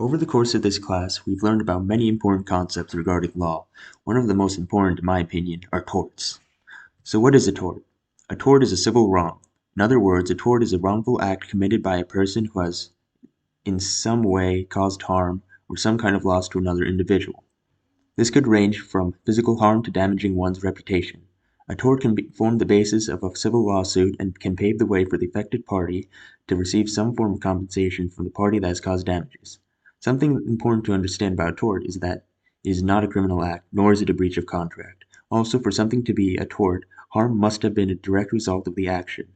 Over the course of this class, we've learned about many important concepts regarding law. One of the most important, in my opinion, are torts. So what is a tort? A tort is a civil wrong. In other words, a tort is a wrongful act committed by a person who has in some way caused harm or some kind of loss to another individual. This could range from physical harm to damaging one's reputation. A tort can form the basis of a civil lawsuit and can pave the way for the affected party to receive some form of compensation from the party that has caused damages. Something important to understand about a tort is that it is not a criminal act, nor is it a breach of contract. Also, for something to be a tort, harm must have been a direct result of the action.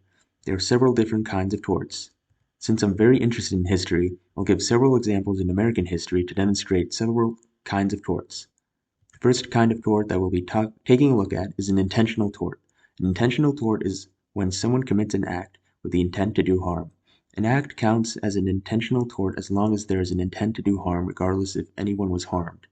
There are several different kinds of torts. Since I'm very interested in history, I'll give several examples in American history to demonstrate several kinds of torts. The first kind of tort that we'll be taking a look at is an intentional tort. An intentional tort is when someone commits an act with the intent to do harm. An act counts as an intentional tort as long as there is an intent to do harm regardless if anyone was harmed.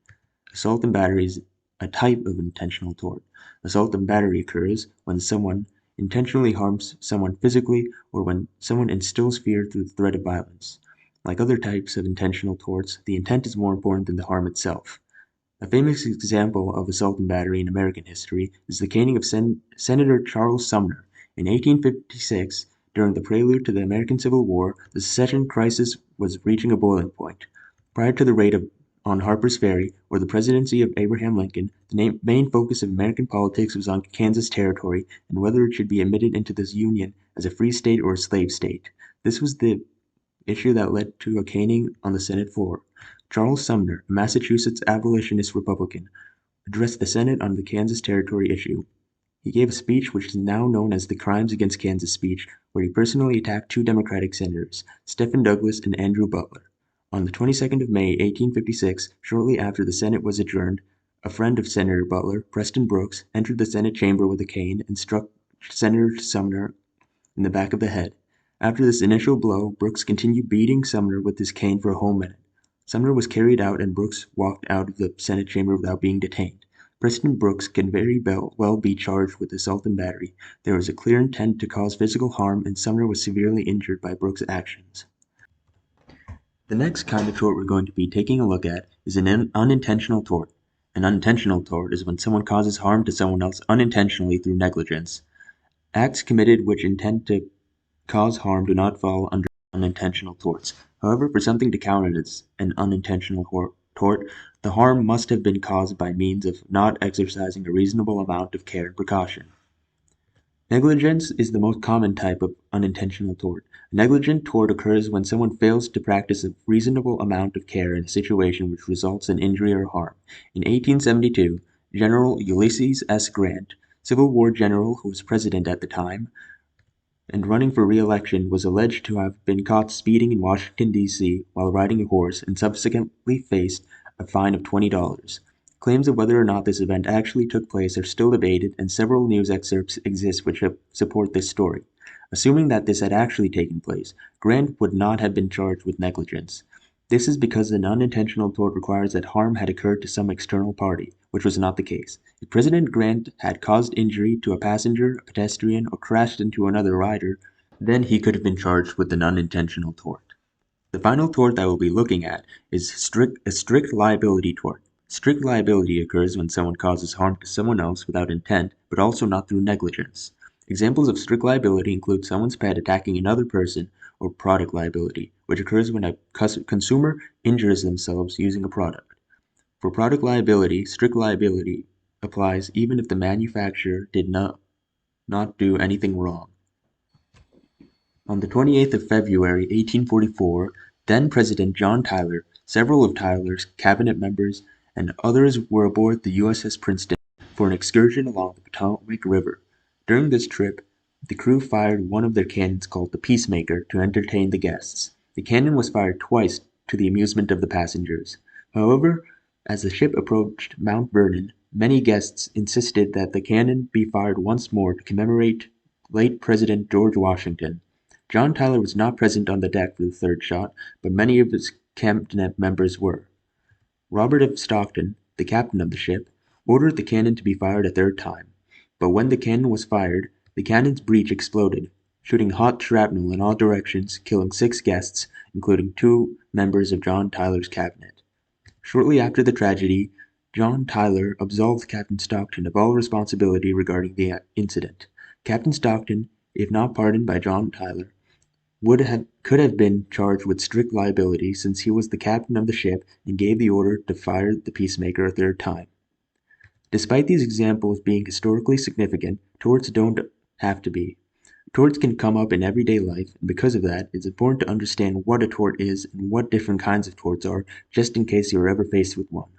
Assault and battery is a type of intentional tort. Assault and battery occurs when someone intentionally harms someone physically or when someone instills fear through the threat of violence. Like other types of intentional torts, the intent is more important than the harm itself. A famous example of assault and battery in American history is the caning of Senator Charles Sumner. In 1856, during the prelude to the American Civil War, the secession crisis was reaching a boiling point. Prior to the raid on Harper's Ferry, or the presidency of Abraham Lincoln, the main focus of American politics was on Kansas Territory and whether it should be admitted into this union as a free state or a slave state. This was the issue that led to a caning on the Senate floor. Charles Sumner, a Massachusetts abolitionist Republican, addressed the Senate on the Kansas Territory issue. He gave a speech which is now known as the Crimes Against Kansas speech, where he personally attacked two Democratic senators, Stephen Douglas and Andrew Butler. On the 22nd of May, 1856, shortly after the Senate was adjourned, a friend of Senator Butler, Preston Brooks, entered the Senate chamber with a cane and struck Senator Sumner in the back of the head. After this initial blow, Brooks continued beating Sumner with his cane for a whole minute. Sumner was carried out and Brooks walked out of the Senate chamber without being detained. Preston Brooks can very well be charged with assault and battery. There was a clear intent to cause physical harm and Sumner was severely injured by Brooks' actions. The next kind of tort we're going to be taking a look at is an unintentional tort. An unintentional tort is when someone causes harm to someone else unintentionally through negligence. Acts committed which intend to cause harm do not fall under unintentional torts. However, for something to count as an unintentional tort, the harm must have been caused by means of not exercising a reasonable amount of care and precaution. Negligence is the most common type of unintentional tort. A negligent tort occurs when someone fails to practice a reasonable amount of care in a situation which results in injury or harm. In 1872, General Ulysses S. Grant, Civil War general who was president at the time, and running for re-election, was alleged to have been caught speeding in Washington, D.C. while riding a horse and subsequently faced a fine of $20. Claims of whether or not this event actually took place are still debated, and several news excerpts exist which support this story. Assuming that this had actually taken place, Grant would not have been charged with negligence. This is because an unintentional tort requires that harm had occurred to some external party, which was not the case. If President Grant had caused injury to a passenger, a pedestrian, or crashed into another rider, then he could have been charged with an unintentional tort. The final tort that we'll be looking at is a strict liability tort. Strict liability occurs when someone causes harm to someone else without intent, but also not through negligence. Examples of strict liability include someone's pet attacking another person, or product liability, which occurs when a consumer injures themselves using a product. For product liability, strict liability applies even if the manufacturer did not do anything wrong. On the 28th of February, 1844, then-President John Tyler, several of Tyler's cabinet members, and others were aboard the USS Princeton for an excursion along the Potomac River. During this trip, the crew fired one of their cannons called the Peacemaker to entertain the guests. The cannon was fired twice to the amusement of the passengers. However, as the ship approached Mount Vernon, many guests insisted that the cannon be fired once more to commemorate late President George Washington. John Tyler was not present on the deck for the third shot, but many of his cabinet members were. Robert F. Stockton, the captain of the ship, ordered the cannon to be fired a third time. But when the cannon was fired, the cannon's breech exploded. shooting hot shrapnel in all directions, killing 6 guests, including 2 members of John Tyler's cabinet. Shortly after the tragedy, John Tyler absolved Captain Stockton of all responsibility regarding the incident. Captain Stockton, if not pardoned by John Tyler, could have been charged with strict liability since he was the captain of the ship and gave the order to fire the Peacemaker a third time. Despite these examples being historically significant, torts don't have to be. Torts can come up in everyday life, and because of that, it's important to understand what a tort is and what different kinds of torts are, just in case you're ever faced with one.